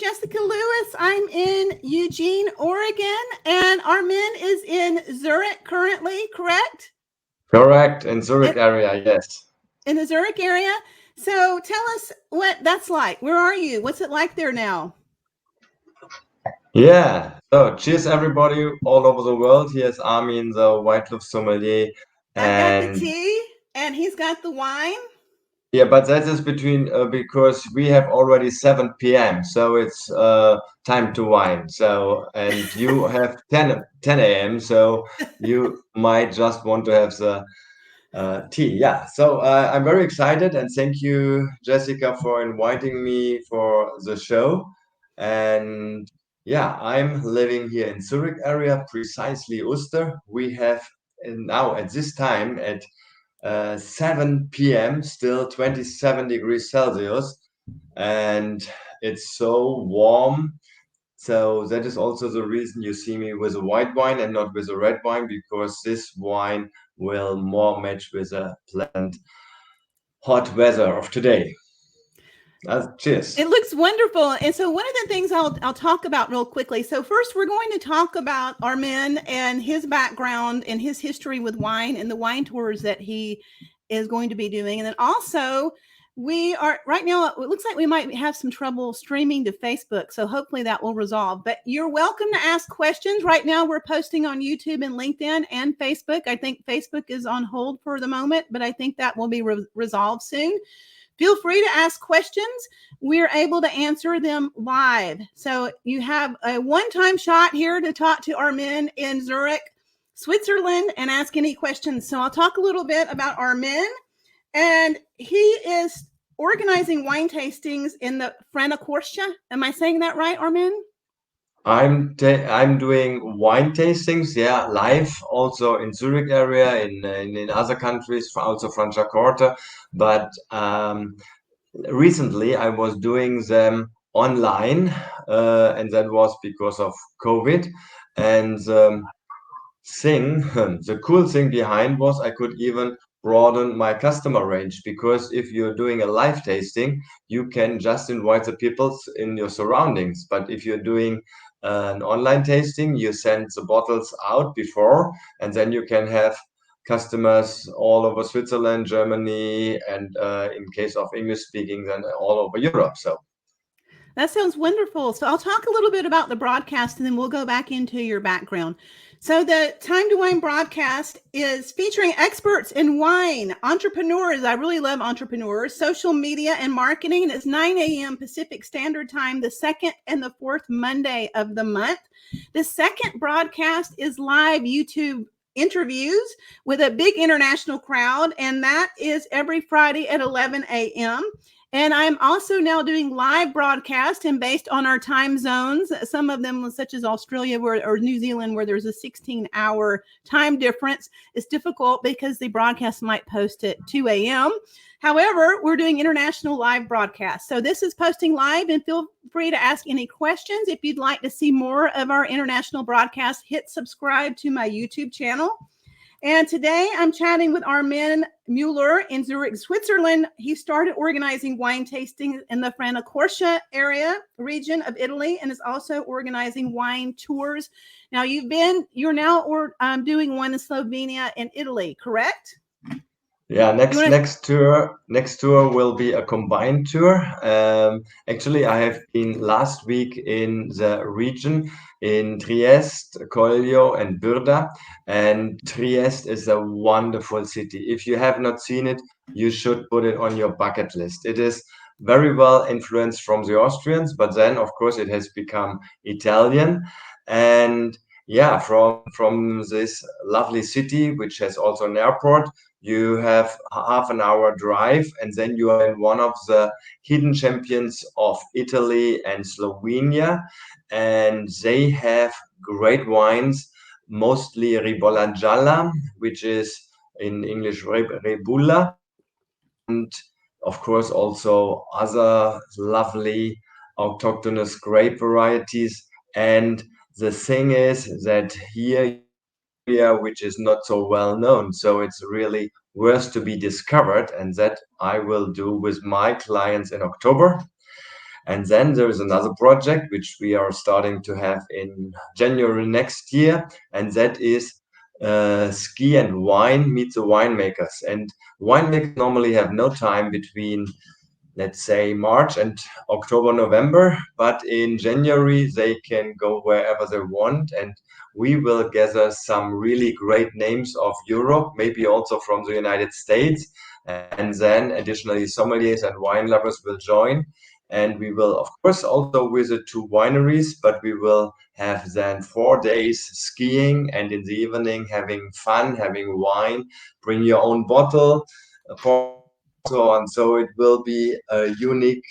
Jessyca Lewis. I'm in Eugene, Oregon, and Armin is in Zurich currently, correct? Correct, in Zurich area, yes. In the Zurich area. So tell us what that's like. Where are you? What's it like there now? Yeah, so cheers everybody all over the world. Here's Armin, the White Loaf sommelier, I've got the and tea, and he's got the wine. yeah, but that is between because we have already 7 p.m., so it's time to wine. So and you have 10 a.m., so you might just want to have the tea. Yeah, so I'm very excited and thank you, Jessyca, for inviting me for the show. And yeah, I'm living here in Zurich area, precisely Uster. We have now at this time at 7 p.m. still 27 degrees Celsius, and it's so warm. So that is also the reason you see me with a white wine and not with a red wine, because this wine will more match with a pleasant hot weather of today. Cheers. It looks wonderful. And so one of the things I'll talk about real quickly. So first we're going to talk about Armin and his background and his history with wine and the wine tours that he is going to be doing. And then also we are right now, it looks like we might have some trouble streaming to Facebook. So hopefully that will resolve, but you're welcome to ask questions. Right now we're posting on YouTube and LinkedIn and Facebook. I think Facebook is on hold for the moment, but I think that will be resolved soon. Feel free to ask questions. We're able to answer them live. So you have a one-time shot here to talk to Armin in Zurich, Switzerland, and ask any questions. So I'll talk a little bit about Armin. And he is organizing wine tastings in the Francorchamps. Am I saying that right, Armin? I'm doing wine tastings, yeah, live also in Zurich area, in other countries, also Franciacorta. But recently I was doing them online, and that was because of COVID. And the cool thing behind was I could even broaden my customer range, because if you're doing a live tasting, you can just invite the people in your surroundings. But if you're doing an online tasting, you send the bottles out before, and then you can have customers all over Switzerland, Germany, and in case of English speaking, then all over Europe. So that sounds wonderful. So I'll talk a little bit about the broadcast and then we'll go back into your background. So the Time to Wine broadcast is featuring experts in wine, entrepreneurs. I really love entrepreneurs, social media and marketing. And it's 9 a.m. Pacific Standard Time, the second and the fourth Monday of the month. The second broadcast is live YouTube interviews with a big international crowd. And that is every Friday at 11 a.m. And I'm also now doing live broadcast, and based on our time zones, some of them such as Australia or New Zealand, where there's a 16-hour time difference, it's difficult because the broadcast might post at 2 a.m. However, we're doing international live broadcasts. So this is posting live, and feel free to ask any questions. If you'd like to see more of our international broadcasts, hit subscribe to my YouTube channel. And today I'm chatting with Armin Mueller in Zurich, Switzerland. He started organizing wine tasting in the Francorchamps region of Italy, and is also organizing wine tours. Now you're now doing one in Slovenia and Italy, correct? yeah, next tour will be a combined tour. Actually, I have been last week in the region in Trieste, Collio, and Burda. And Trieste is a wonderful city. If you have not seen it, you should put it on your bucket list. It is very well influenced from the Austrians, but then of course it has become Italian. And yeah, from this lovely city, which has also an airport, you have half an hour drive, and then you are in one of the hidden champions of Italy and Slovenia, and they have great wines, mostly Ribolla Gialla, which is in English Rebulla, and of course also other lovely autochthonous grape varieties. And the thing is that here, which is not so well known, so it's really worth to be discovered, and that I will do with my clients in October. And then there is another project which we are starting to have in January next year, and that is ski and wine meet the winemakers. And winemakers normally have no time between, let's say, March and October, November, but in January they can go wherever they want. And we will gather some really great names of Europe, maybe also from the United States. And then additionally, sommeliers and wine lovers will join. And we will, of course, also visit two wineries, but we will have then 4 days skiing and in the evening having fun, having wine, bring your own bottle, so on. So it will be a unique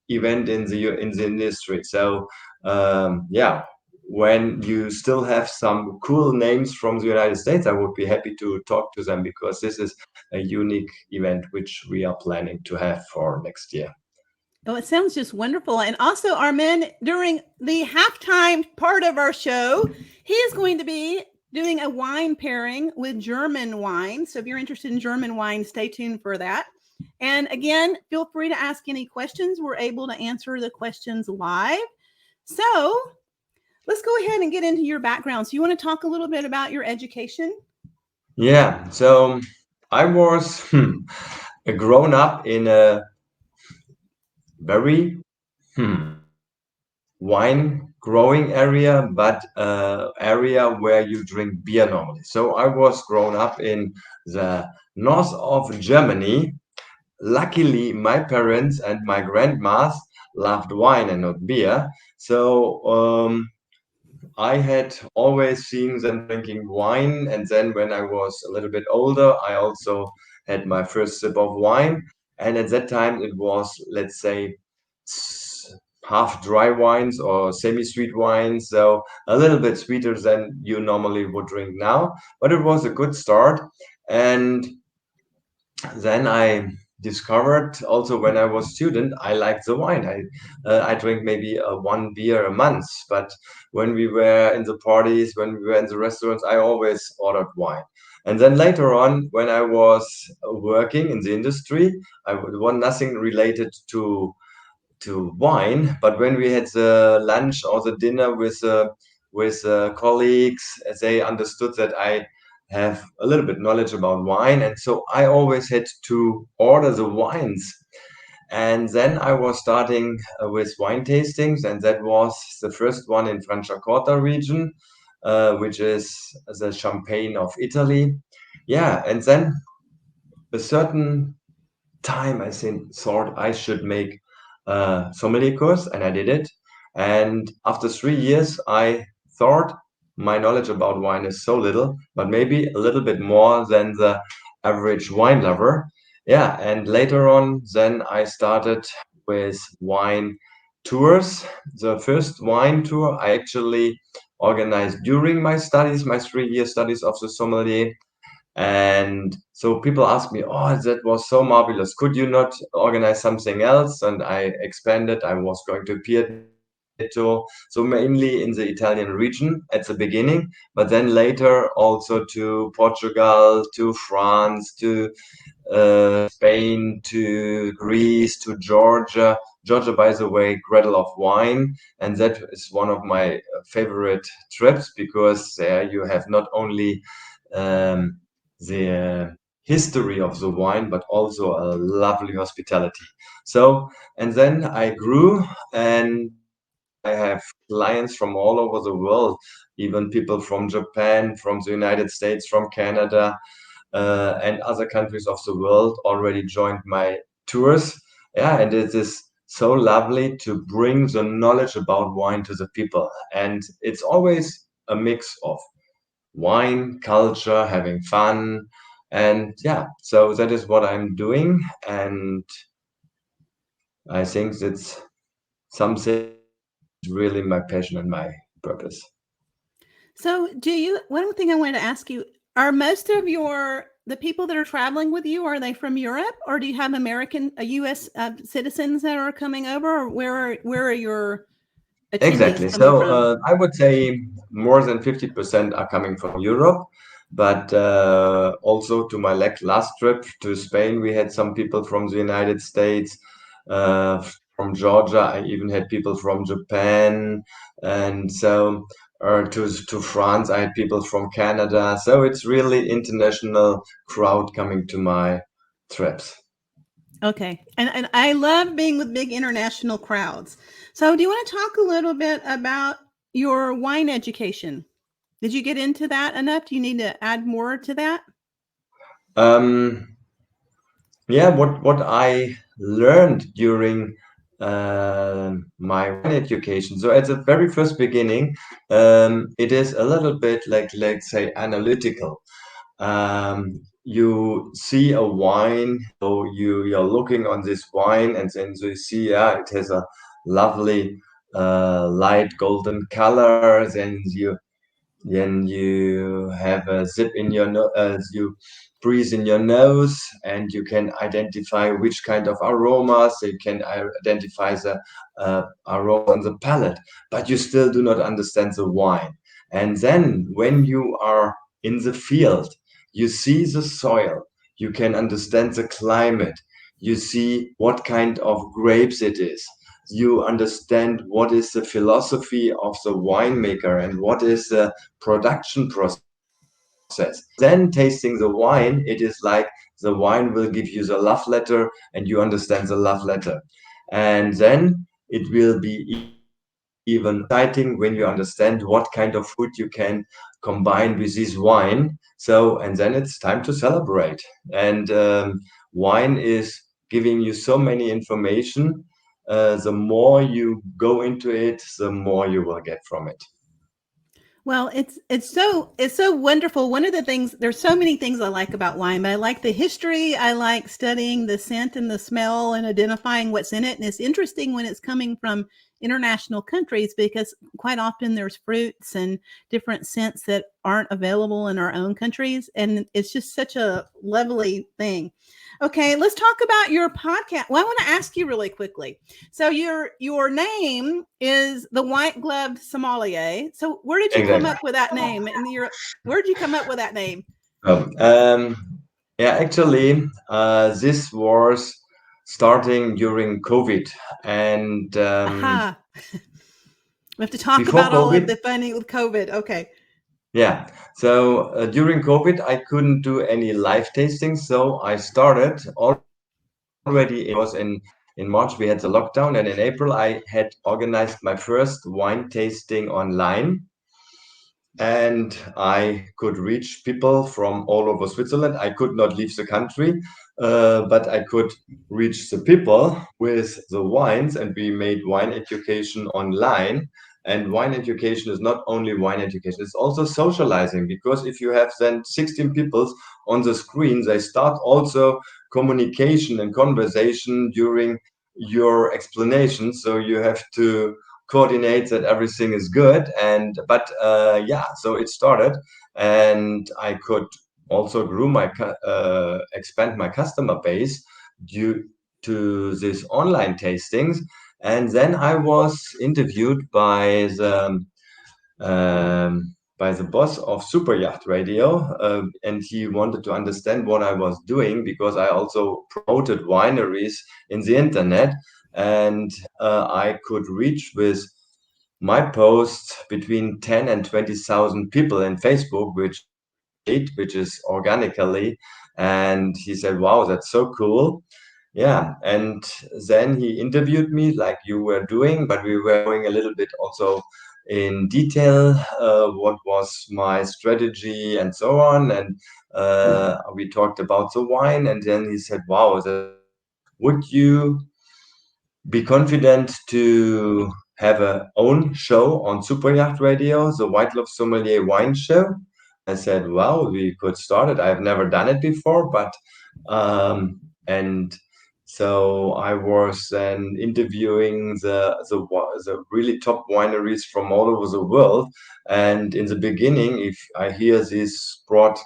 event in the industry. So yeah, when you still have some cool names from the United States, I would be happy to talk to them because this is a unique event which we are planning to have for next year. Oh, it sounds just wonderful. And also, Armin, during the halftime part of our show, he is going to be doing a wine pairing with German wine. So if you're interested in German wine, stay tuned for that. And again, feel free to ask any questions. We're able to answer the questions live. So let's go ahead and get into your background. So you want to talk a little bit about your education? Yeah, so I was grown up in a very wine growing area, but area where you drink beer normally. So I was grown up in the north of Germany. Luckily, my parents and my grandmas loved wine and not beer. So I had always seen them drinking wine. And then when I was a little bit older, I also had my first sip of wine. And at that time, it was, let's say, half dry wines or semi-sweet wines. So a little bit sweeter than you normally would drink now. But it was a good start. And then I discovered also when I was student, I liked the wine. I drink maybe one beer a month, but when we were in the parties, when we were in the restaurants, I always ordered wine. And then later on, when I was working in the industry, I want nothing related to wine, but when we had the lunch or the dinner with colleagues, they understood that I have a little bit knowledge about wine, and so I always had to order the wines. And then I was starting with wine tastings, and that was the first one in Franciacorta region, which is the Champagne of Italy. Yeah, and then a certain time I thought I should make a sommelier course, and I did it. And after 3 years, I thought my knowledge about wine is so little, but maybe a little bit more than the average wine lover. Yeah, and later on, then I started with wine tours. The first wine tour I actually organized during my studies, my 3 year studies of the sommelier. And so people ask me, oh, that was so marvelous. Could you not organize something else? And I expanded. I was going to Pietro, so mainly in the Italian region at the beginning, but then later also to Portugal, to France, to Spain, to Greece, to Georgia. Georgia, by the way, cradle of wine, and that is one of my favorite trips because there you have not only um, the history of the wine, but also a lovely hospitality. So, and then I grew and I have clients from all over the world, even people from Japan, from the United States, from Canada, and other countries of the world already joined my tours. Yeah, and it is so lovely to bring the knowledge about wine to the people. And it's always a mix of wine, culture, having fun. And yeah, so that is what I'm doing. And I think that's something really my passion and my purpose. So, one thing I wanted to ask you, are most of the people that are traveling with you, are they from Europe, or do you have US citizens that are coming over, or where are your attendees Exactly. coming So from? I would say more than 50% are coming from Europe, but also to my last trip to Spain, we had some people from the United States, from Georgia. I even had people from Japan, and so to France, I had people from Canada. So it's really international crowd coming to my trips. Okay. And I love being with big international crowds. So do you want to talk a little bit about your wine education? Did you get into that enough? Do you need to add more to that? Um, yeah, what I learned during my wine education. So at the very first beginning, it is a little bit like, let's say, analytical. You see a wine, so you're looking on this wine, and then so you see, yeah, it has a lovely light golden color. Then you have a zip in your you breathe in your nose, and you can identify which kind of aromas. You can identify the aroma on the palate, but you still do not understand the wine. And then when you are in the field, you see the soil, you can understand the climate, you see what kind of grapes it is, you understand what is the philosophy of the winemaker and what is the production process. Then tasting the wine, it is like the wine will give you the love letter and you understand the love letter. And then it will be even exciting when you understand what kind of food you can combine with this wine. So, and then it's time to celebrate. And wine is giving you so many information. The more you go into it, the more you will get from it. Well, it's so wonderful. One of the things, there's so many things I like about wine, but I like the history. I like studying the scent and the smell and identifying what's in it. And it's interesting when it's coming from international countries because quite often there's fruits and different scents that aren't available in our own countries. And it's just such a lovely thing. Okay, let's talk about your podcast. Well, I want to ask you really quickly. So your name is the White Gloved Sommelier. So where did you come Exactly. up with that name? And where did you come up with that name? Oh, yeah, actually, this was starting during COVID, and Aha. We have to talk before about all of COVID, the funny with COVID. Okay. yeah. So during COVID, I couldn't do any live tastings, so I started already. It was in March we had the lockdown, and in April I had organized my first wine tasting online, and I could reach people from all over Switzerland. I could not leave the country, but I could reach the people with the wines, and we made wine education online. And wine education is not only wine education, it's also socializing, because if you have then 16 people on the screen, they start also communication and conversation during your explanation. So you have to coordinate that everything is good. And but yeah, so it started, and I could also grew my expand my customer base due to these online tastings. And then I was interviewed by the boss of Super Yacht Radio, and he wanted to understand what I was doing, because I also promoted wineries in the internet, and I could reach with my posts between 10 and 20,000 people in Facebook, which paid, which is organically. And he said, wow, that's so cool. Yeah. And then he interviewed me like you were doing, but we were going a little bit also in detail, what was my strategy and so on. And we talked about the wine. And then he said, wow, that's cool. Would you be confident to have a own show on Super Yacht Radio, the White Love Sommelier Wine Show? I said, well, we could start it. I've never done it before, but and so I was then interviewing the really top wineries from all over the world. And in the beginning, if I hear this broad,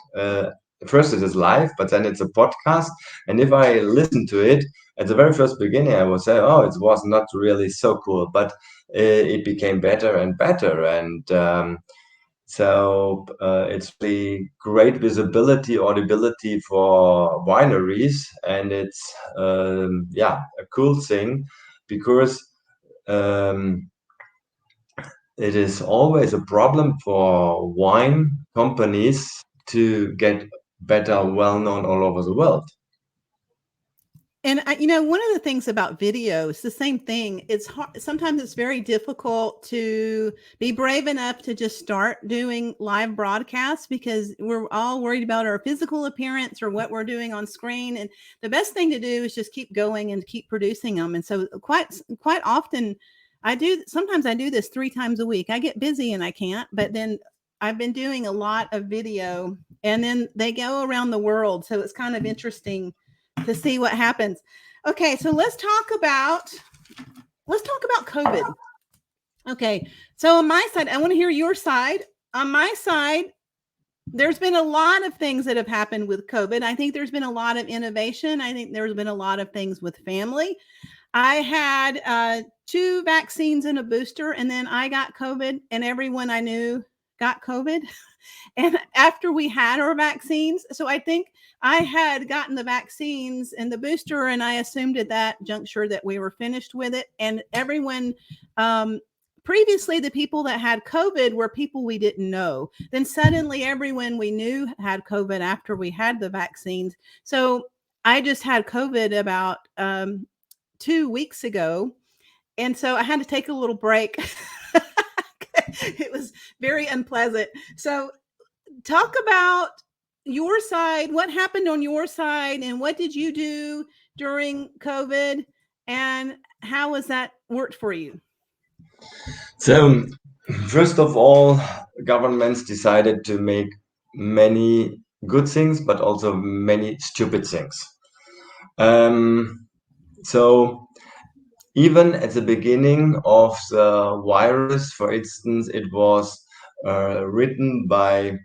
first it is live, but then it's a podcast, and if I listen to it, at the very first beginning, I would say, oh, it was not really so cool, but it became better and better. And so it's really great visibility, audibility for wineries, and it's yeah, a cool thing. because um, it is always a problem for wine companies to get better well known all over the world. And one of the things about video is the same thing. It's hard. Sometimes it's very difficult to be brave enough to just start doing live broadcasts because we're all worried about our physical appearance or what we're doing on screen. And the best thing to do is just keep going and keep producing them. And so quite often sometimes I do this 3 times a week. I get busy and I can't, but then I've been doing a lot of video and then they go around the world. So it's kind of interesting to see what happens. Okay, so let's talk about COVID. Okay, so on my side, I want to hear your side. On my side, there's been a lot of things that have happened with COVID. I think there's been a lot of innovation. I think there's been a lot of things with family. I had 2 vaccines and a booster, and then I got COVID, and everyone I knew got COVID. And after we had our vaccines, so I think I had gotten the vaccines and the booster, and I assumed at that juncture that we were finished with it. And everyone, previously, the people that had COVID were people we didn't know. Then suddenly, everyone we knew had COVID after we had the vaccines. So I just had COVID about 2 weeks ago, and so I had to take a little break. It was very unpleasant. So talk about your side. What happened on your side, and what did you do during COVID, and how has that worked for you? So, first of all, governments decided to make many good things, but also many stupid things. So, even at the beginning of the virus, for instance, it was written by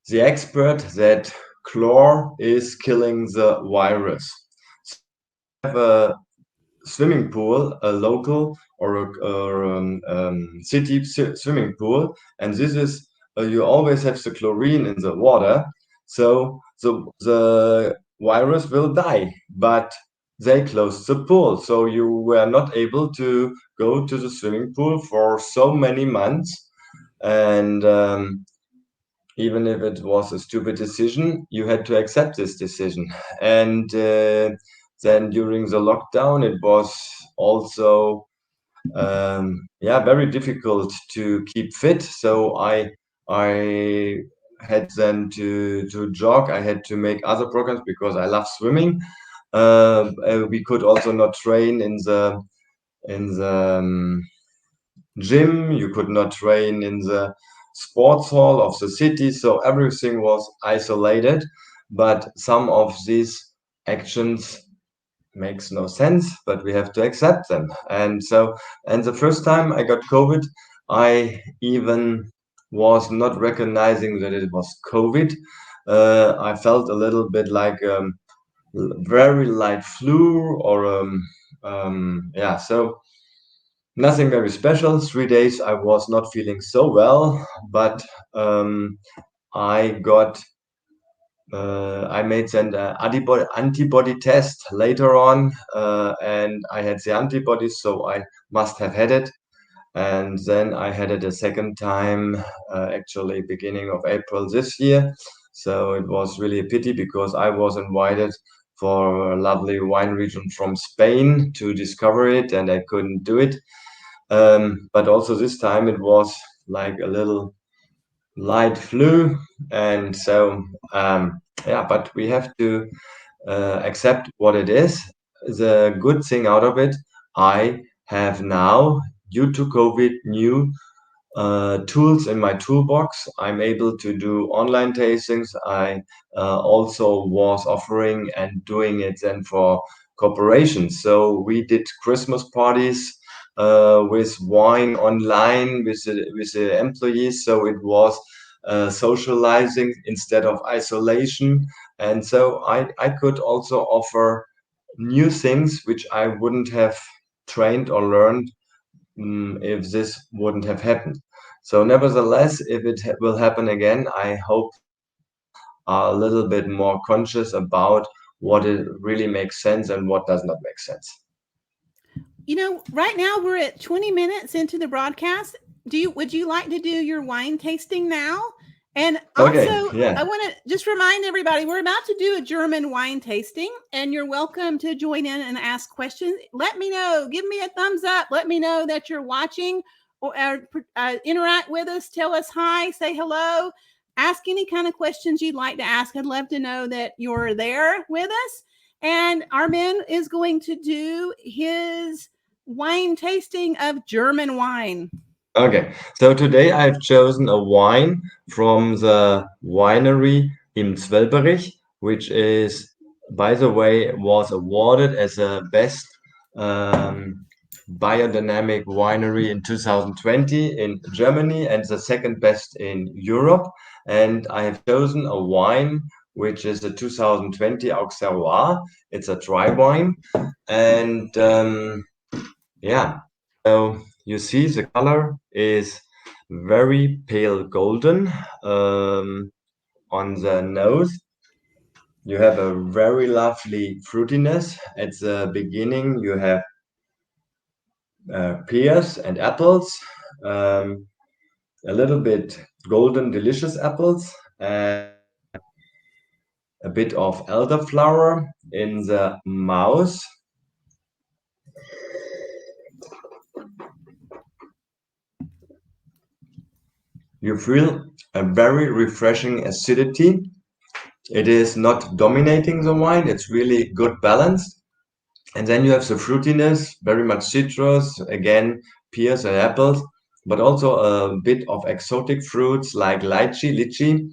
the expert that chlor is killing the virus. So we have a swimming pool, a local or city swimming pool, and this is you always have the chlorine in the water, so the virus will die. But they closed the pool, so you were not able to go to the swimming pool for so many months, and even if it was a stupid decision, you had to accept this decision. And then during the lockdown, it was also very difficult to keep fit. So I had then to jog. I had to make other programs because I love swimming. We could also not train in the gym. You could not train in the sports hall of the city. So everything was isolated. But some of these actions makes no sense, but we have to accept them. And the first time I got COVID, I even was not recognizing that it was COVID. I felt a little bit like very light flu or so nothing very special. 3 days I was not feeling so well, but I got I made an antibody test later on, and I had the antibodies, so I must have had it. And then I had it a second time, actually beginning of April this year. So it was really a pity because I was invited for a lovely wine region from Spain to discover it, and I couldn't do it. But also this time it was like a little light flu, and so but we have to accept what it is. The good thing out of it, I have now, due to COVID, new tools in my toolbox. I'm able to do online tastings. I also was offering and doing it then for corporations. So we did Christmas parties with wine online with the employees. So it was socializing instead of isolation. And so I could also offer new things which I wouldn't have trained or learned if this wouldn't have happened. So nevertheless, if it will happen again, I hope people are a little bit more conscious about what it really makes sense and what does not make sense. right now we're at 20 minutes into the broadcast. Would you like to do your wine tasting now? And also, Okay, yeah. I want to just remind everybody we're about to do a German wine tasting, and you're welcome to join in and ask questions. Let me know. Give me a thumbs up. Let me know that you're watching, or interact with us. Tell us hi. Say hello. Ask any kind of questions you'd like to ask. I'd love to know that you're there with us. And Armin is going to do his wine tasting of German wine. Okay, so today I've chosen a wine from the winery in Zwelberich, which is, by the way, was awarded as a best um, biodynamic winery in 2020 in Germany and the second best in Europe. And I have chosen a wine which is a 2020 Auxerrois. It's a dry wine, and yeah. So you see the color is very pale golden on the nose. You have a very lovely fruitiness. At the beginning, you have pears and apples, um, a little bit golden, delicious apples, and a bit of elderflower in the mouth. You feel a very refreshing acidity. It is not dominating the wine, it's really good balance. And then you have the fruitiness, very much citrus, again, pears and apples, but also a bit of exotic fruits like lychee.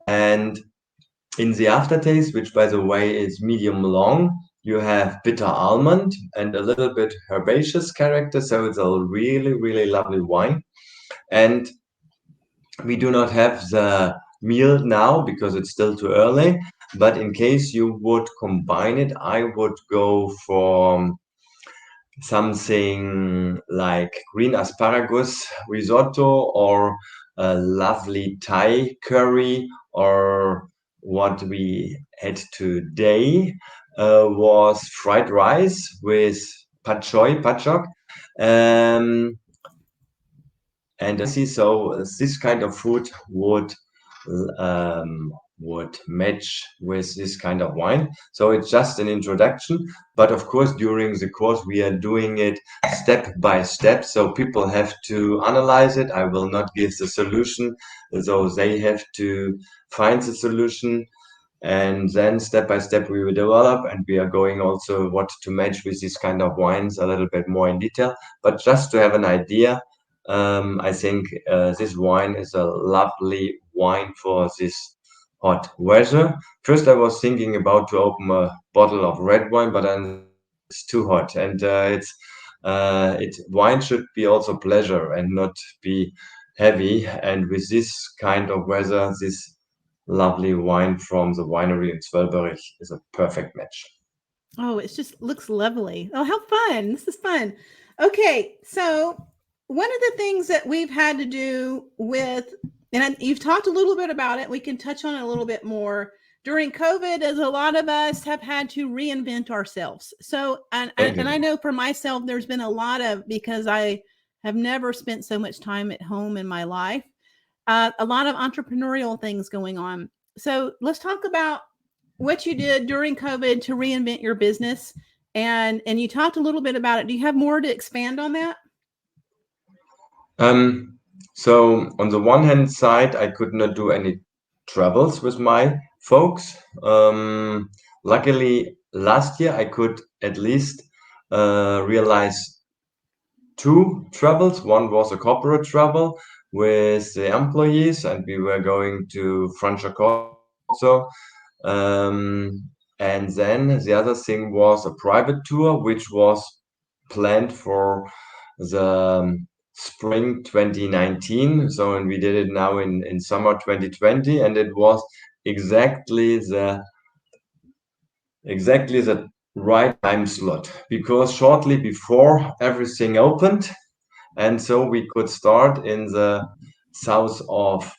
And in the aftertaste, which by the way is medium long, you have bitter almond and a little bit herbaceous character. So it's a really, really lovely wine. And we do not have the meal now because it's still too early. But in case you would combine it, I would go for something like green asparagus risotto or a lovely Thai curry, or what we had today was fried rice with pak choi. Um, and so this kind of food um, would match with this kind of wine. So it's just an introduction, but of course during the course we are doing it step by step, so people have to analyze it. I will not give the solution, so they have to find the solution, and then step by step we will develop, and we are going also what to match with these kind of wines a little bit more in detail. But just to have an idea, I think this wine is a lovely wine for this hot weather. First, I was thinking about to open a bottle of red wine, but then it's too hot, and wine should be also pleasure and not be heavy. And with this kind of weather, this lovely wine from the winery in Zwelberich is a perfect match. Oh, it just looks lovely. Oh, how fun. This is fun. Okay, so one of the things that we've had to do with, you've talked a little bit about it, we can touch on it a little bit more. During COVID, as a lot of us have had to reinvent ourselves. So, and I know for myself, there's been a lot of, because I have never spent so much time at home in my life, a lot of entrepreneurial things going on. So let's talk about what you did during COVID to reinvent your business. And you talked a little bit about it. Do you have more to expand on that? So on the one hand side, I could not do any travels with my folks. Luckily, last year I could at least realize two travels. One was a corporate travel with the employees, and we were going to Franciacorta. And then the other thing was a private tour, which was planned for the spring 2019. So, and we did it now in summer 2020, and it was exactly the right time slot, because shortly before everything opened, and so we could start in the south of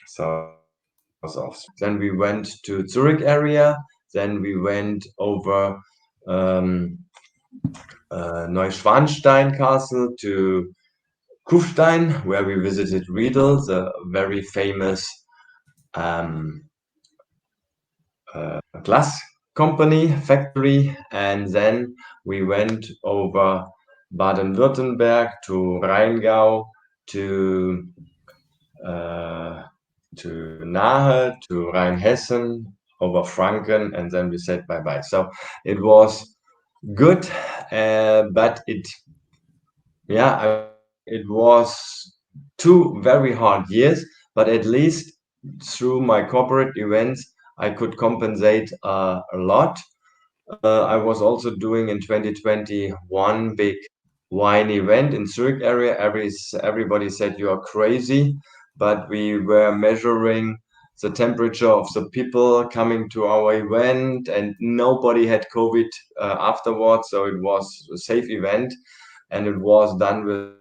south of. Then we went to Zurich area. Then we went over Neuschwanstein Castle to Kufstein, where we visited Riedel, the very famous um, glass company factory, and then we went over Baden-Württemberg to Rheingau to uh, to Nahe to Rheinhessen over Franken, and then we said bye bye. So it was good, but it was 2 very hard years. But at least through my corporate events, I could compensate a lot. I was also doing in 2020 one big wine event in Zurich area. Everybody said you are crazy, but we were measuring the temperature of the people coming to our event, and nobody had COVID afterwards, so it was a safe event, and it was done with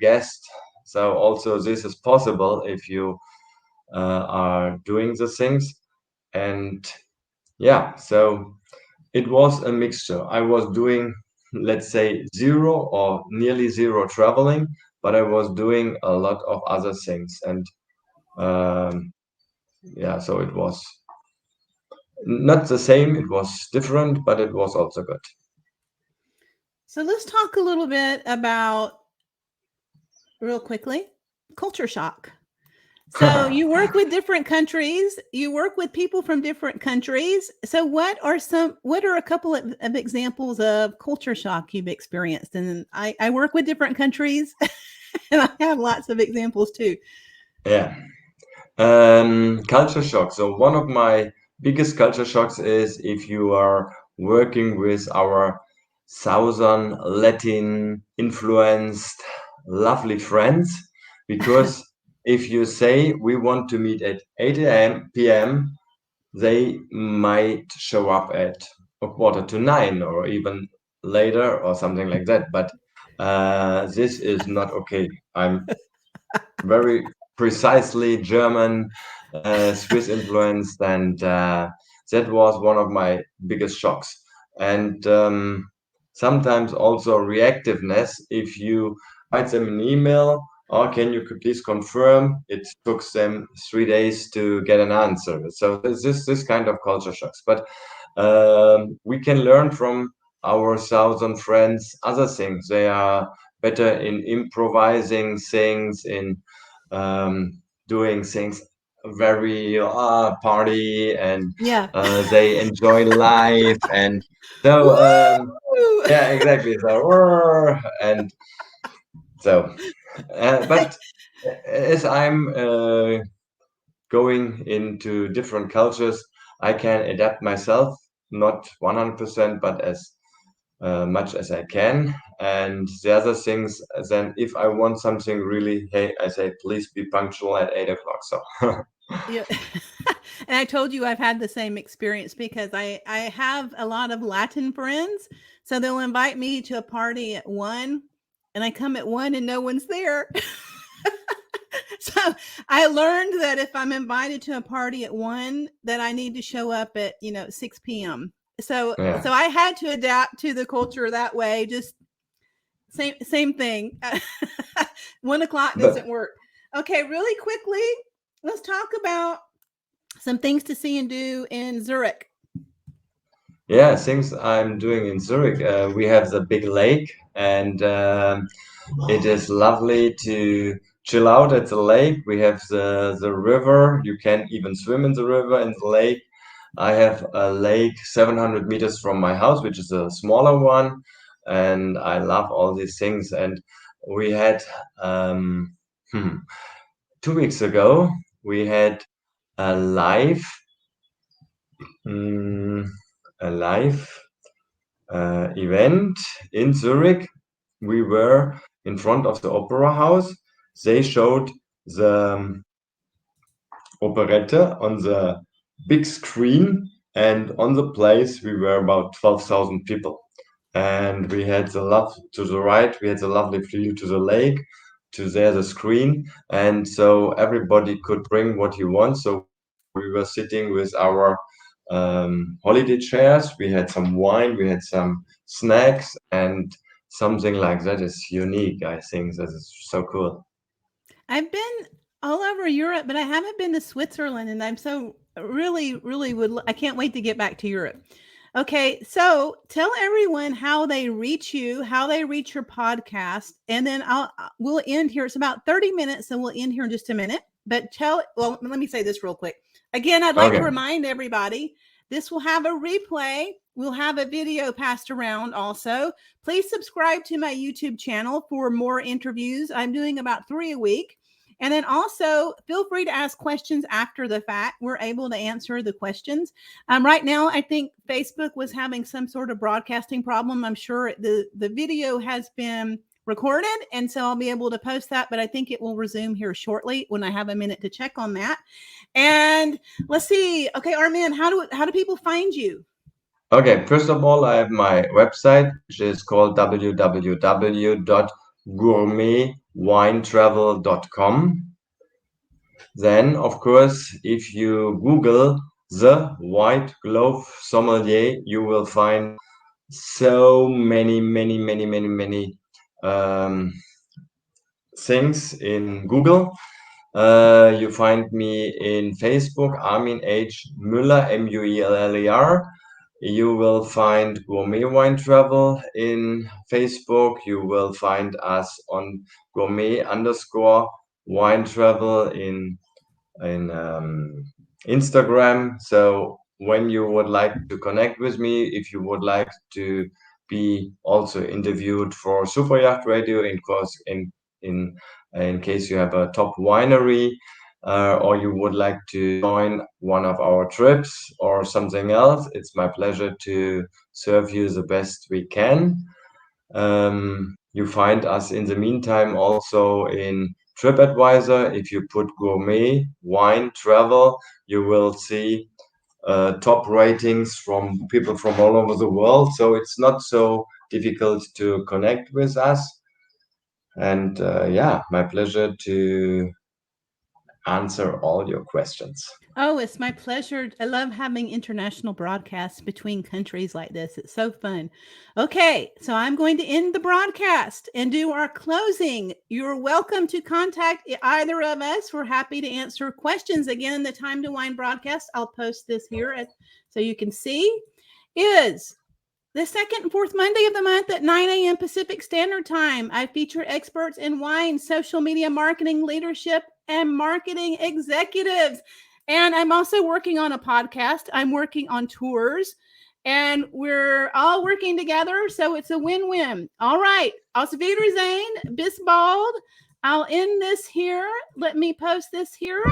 guests. So also this is possible if you are doing the things, and yeah, so it was a mixture. I was doing, let's say, zero or nearly zero traveling, but I was doing a lot of other things. And yeah, so it was not the same, it was different, but it was also good. So let's talk a little bit about, real quickly, culture shock. So you work with different countries, you work with people from different countries. So what are a couple of examples of culture shock you've experienced? And I work with different countries and I have lots of examples too. Yeah. Culture shock. So one of my biggest culture shocks is if you are working with our Southern Latin influenced lovely friends, because if you say we want to meet at 8 p.m., they might show up at a quarter to 9 or even later or something like that. But this is not okay. I'm very precisely German, Swiss influenced, and that was one of my biggest shocks. And sometimes also reactiveness. If you write them an email, or can you please confirm? It took them 3 days to get an answer. So this kind of culture shocks. But we can learn from our southern friends other things. They are better in improvising things, in doing things very party, and Yeah. they enjoy life, and so Woo! yeah, exactly. So and so, but as I'm going into different cultures, I can adapt myself, not 100%, but as much as I can. And the other things, then if I want something really, hey, I say, please be punctual at 8 o'clock. So, Yeah. And I told you I've had the same experience because I have a lot of Latin friends. So they'll invite me to a party at 1 and I come at 1 and no one's there. So I learned that if I'm invited to a party at 1 that I need to show up at, 6 p.m. So yeah. I had to adapt to the culture that way. Just same thing. 1 o'clock doesn't But work. Okay, really quickly, let's talk about some things to see and do in Zurich. yeah, things I'm doing in Zurich, we have the big lake, and it is lovely to chill out at the lake. We have the river. You can even swim in the river and the lake. I have a lake 700 meters from my house, which is a smaller one, and I love all these things. And we had um, hmm, 2 weeks ago we had a live mm, a live event in Zurich. We were in front of the opera house. They showed the operetta on the big screen, and on the place we were about 12,000 people. And we had the love to the right, we had the lovely view to the lake, to there the screen, and so everybody could bring what he wants. So we were sitting with our holiday chairs. We had some wine, we had some snacks, and something like that is unique. I think that is so cool. I've been all over Europe, but I haven't been to Switzerland, and I'm so really, really I can't wait to get back to Europe. Okay, so tell everyone how they reach you, how they reach your podcast, and then we'll end here. It's about 30 minutes, and we'll end here in just a minute. But let me say this real quick. Again, I'd like to remind everybody, this will have a replay. We'll have a video passed around also. Please subscribe to my YouTube channel for more interviews. I'm doing about 3 a week. And then also feel free to ask questions after the fact. We're able to answer the questions. Right now, I think Facebook was having some sort of broadcasting problem. I'm sure the video has been recorded, and so I'll be able to post that, but I think it will resume here shortly when I have a minute to check on that. And let's see. Okay, Armin, how do people find you? Okay, first of all, I have my website, which is called www.gourmetwinetravel.com. Then, of course, if you Google the White Glove Sommelier, you will find so many things in Google. You find me in Facebook, Armin H. Müller, Mueller. You will find Gourmet Wine Travel in Facebook. You will find us on gourmet_wine travel in Instagram. So when you would like to connect with me, if you would like to be also interviewed for Super Yacht Radio, in case you have a top winery, or you would like to join one of our trips or something else, it's my pleasure to serve you the best we can. You find us in the meantime also in TripAdvisor. If you put gourmet wine travel, you will see top ratings from people from all over the world. So it's not so difficult to connect with us. And my pleasure to answer all your questions. Oh, it's my pleasure. I love having international broadcasts between countries like this. It's so fun. Okay, so I'm going to end the broadcast and do our closing. You're welcome to contact either of us. We're happy to answer questions. Again, the Time to Wine broadcast, I'll post this here so you can see, is the second and fourth Monday of the month at 9 a.m. Pacific Standard Time. I feature experts in wine, social media marketing, leadership, and marketing executives. And I'm also working on a podcast. I'm working on tours, and we're all working together. So it's a win-win. All right. Auf Wiedersehen. Bis bald. I'll end this here. Let me post this here.